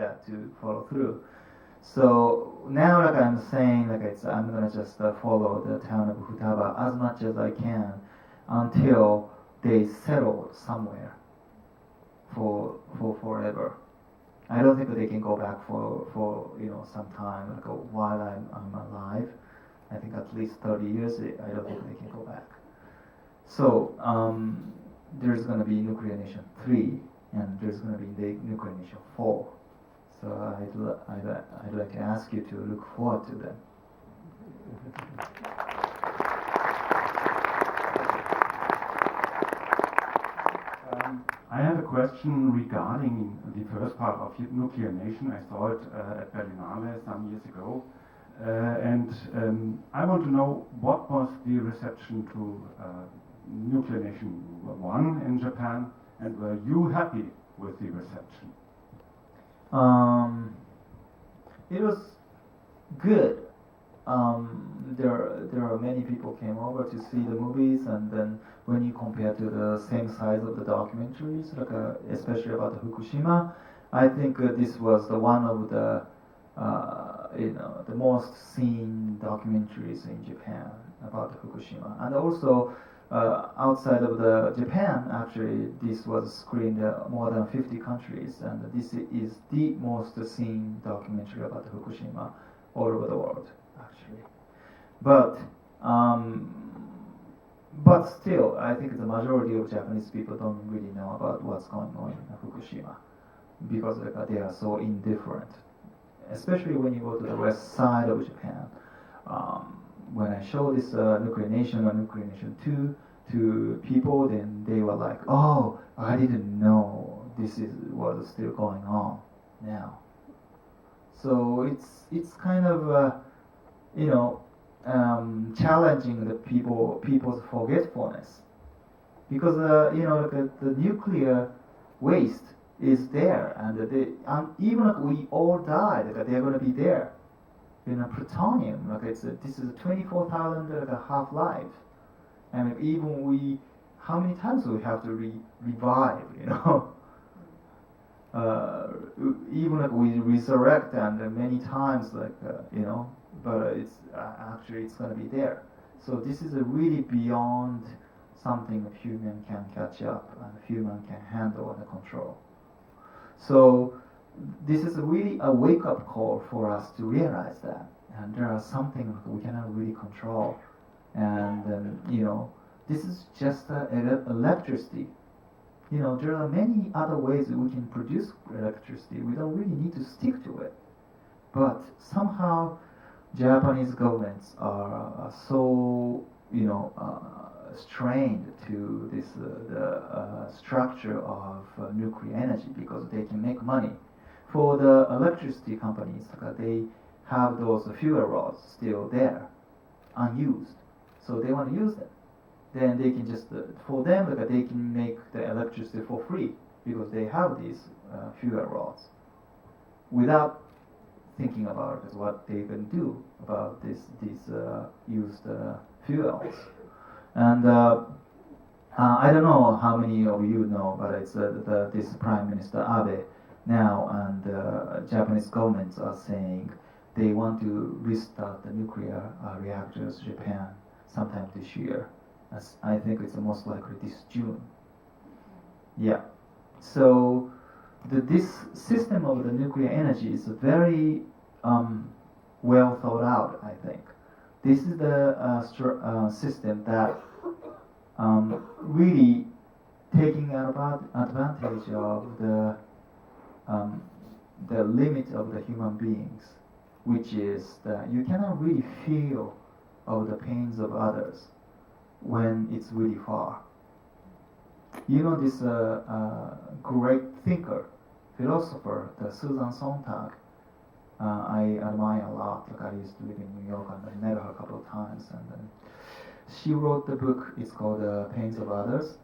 that to follow through. So now, like I'm saying, I'm gonna just follow the town of Futaba as much as I can until they settle somewhere for forever. I don't think they can go back for some time, like while I'm alive. I think at least 30 years. I don't think they can go back. So there's gonna be Nuclear Nation 3, and there's gonna be the Nuclear Nation 4. So I'd like to ask you to look forward to them. I have a question regarding the first part of Nuclear Nation. I saw it at Berlinale some years ago. I want to know what was the reception to Nuclear Nation 1 in Japan, and were you happy with the reception? It was good. There are many people came over to see the movies, and then when you compare to the same size of the documentaries, especially about the Fukushima, I think this was one of the the most seen documentaries in Japan about Fukushima, and also outside of Japan, actually, this was screened more than 50 countries, and this is the most seen documentary about Fukushima all over the world, actually. But still, I think the majority of Japanese people don't really know about what's going on in Fukushima because they are so indifferent. Especially when you go to the west side of Japan. When I show this Nuclear Nation or Nuclear Nation 2 to people, then they were like, "Oh, I didn't know this is what is still going on now." So it's kind of challenging the people's forgetfulness, because the nuclear waste is there, and even if we all die, they're going to be there. Plutonium, this is 24,000 half-life, and even how many times do we have to revive? Even if we resurrect, and many times, but it's actually it's going to be there. So this is really beyond something a human can catch up and a human can handle and control. So this is really a wake-up call for us to realize that, and there are something we cannot really control, and this is just electricity. There are many other ways that we can produce electricity. We don't really need to stick to it, but somehow Japanese governments are so strained to this the structure of nuclear energy because they can make money. For the electricity companies, they have those fuel rods still there, unused, so they want to use them. Then they can just, for them, they can make the electricity for free because they have these fuel rods, without thinking about what they can do about these used fuels. And I don't know how many of you know, but it's this Prime Minister Abe now, and Japanese governments are saying they want to restart the nuclear reactors in Japan sometime this year. I think it's most likely this June. Yeah. So this system of the nuclear energy is very well thought out, I think. This is the system that really taking advantage of the limit of the human beings, which is that you cannot really feel of the pains of others when it's really far. This great thinker, philosopher, the Susan Sontag, I admire a lot. I used to live in New York and I met her a couple of times, and she wrote the book. It's called Pains of Others,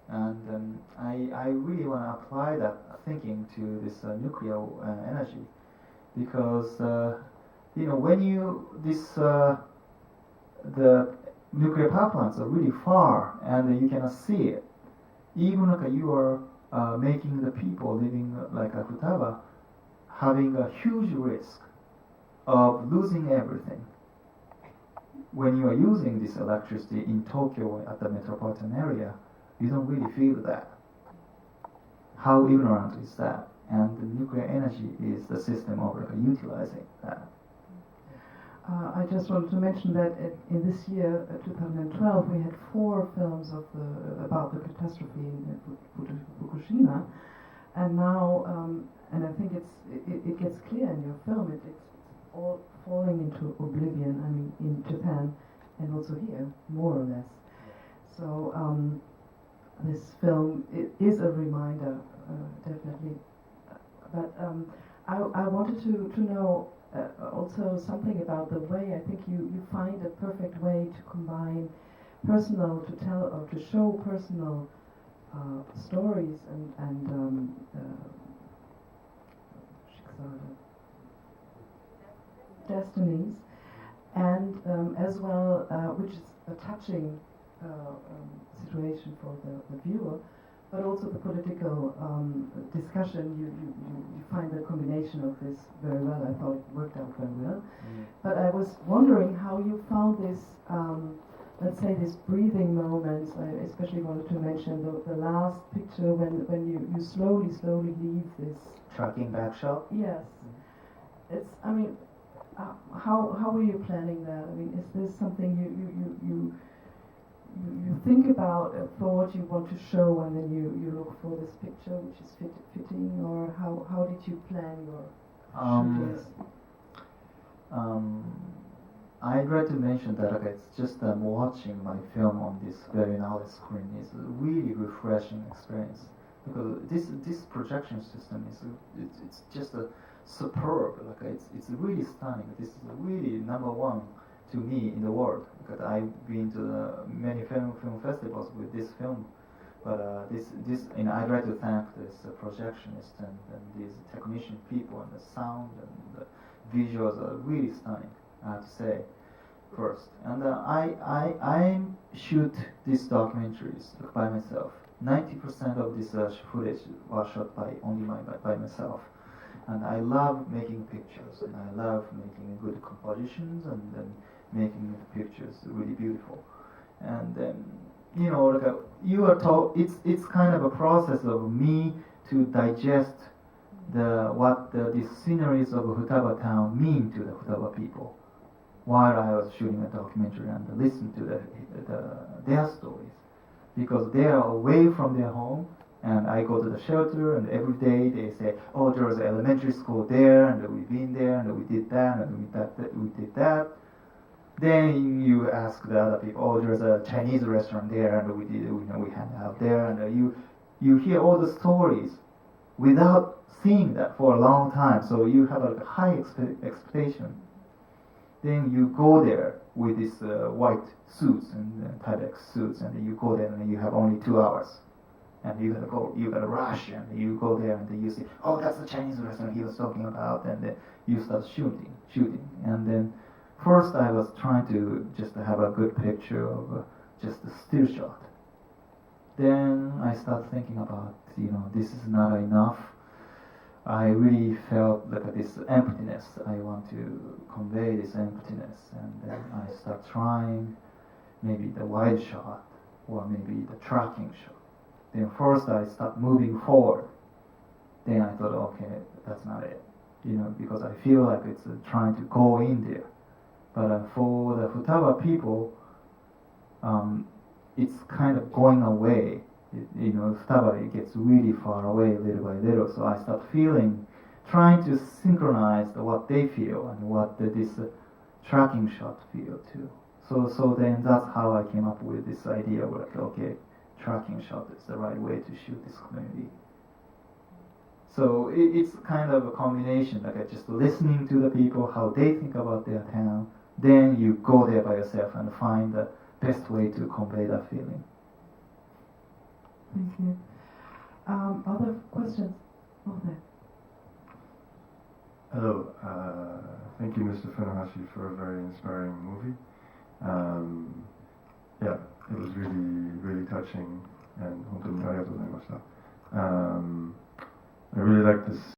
and I really want to apply that thinking to this nuclear energy, because when the nuclear power plants are really far and you cannot see it, even you are making the people living like Futaba having a huge risk of losing everything. When you are using this electricity in Tokyo at the metropolitan area, you don't really feel that. How ignorant is that? And the nuclear energy is the system of utilizing that. I just wanted to mention that in this year, 2012, we had 4 films about the catastrophe in Fukushima, and now, and I think it gets clear in your film, it's all falling into oblivion. I mean, in Japan and also here, more or less. So this film is a reminder, definitely. But I wanted to know also something about the way I think you find a perfect way to combine personal, to tell or to show personal stories and destinies, and as well, which is a touching situation for the viewer, but also the political discussion. You find the combination of this very well. I thought it worked out very well. But I was wondering how you found this, let's say, these breathing moments. I especially wanted to mention the last picture when you slowly leave this Tracking back shot? Yes. It's, I mean, how were you planning that? I mean, is this something you think about for what you want to show, and then you look for this picture which is fitting, or how did you plan your shootings? I'd like to mention that it's just watching my film on this Berlinale screen is a really refreshing experience, because this projection system is it's just a superb. It's really stunning. This is really number one to me in the world, because I've been to many film festivals with this film, but I'd like to thank this projectionist and these technician people, and the sound and the visuals are really stunning, I have to say, first. And I shoot these documentaries by myself. 90% of this footage was shot only by myself. And I love making pictures, and I love making good compositions, and then making the pictures really beautiful. And then, you are told, it's kind of a process of me to digest what these sceneries of Futaba town mean to the Futaba people, while I was shooting a documentary and listen to their stories, because they are away from their home. And I go to the shelter, and every day they say, "Oh, there was an elementary school there, and we've been there, and we did that, and we did that." Then you ask the other people, "Oh, there's a Chinese restaurant there, and we hang out there," and you hear all the stories without seeing that for a long time. So you have a high expectation. Then you go there with these white suits and Tyvek suits, and you go there, and you have only 2 hours. And you gotta rush, and you go there, and you see, oh, that's the Chinese restaurant he was talking about, and then you start shooting. And then first I was trying to just have a good picture of just a still shot. Then I start thinking about, this is not enough. I really felt like this emptiness. I want to convey this emptiness, and then I start trying maybe the wide shot, or maybe the tracking shot. Then first I start moving forward. Then I thought, okay, that's not it, because I feel like it's trying to go in there. But for the Futaba people, it's kind of going away. Futaba gets really far away little by little. So I start trying to synchronize what they feel and what this tracking shot feel too. So then that's how I came up with this idea. Like, okay, tracking shot is the right way to shoot this community. So it's kind of a combination, like just listening to the people, how they think about their town, then you go there by yourself and find the best way to convey that feeling. Thank you. Other questions? Okay. Hello. Thank you, Mr. Funahashi, for a very inspiring movie. Yeah, it was really, really touching, and 本当にありがとうございました. I really like this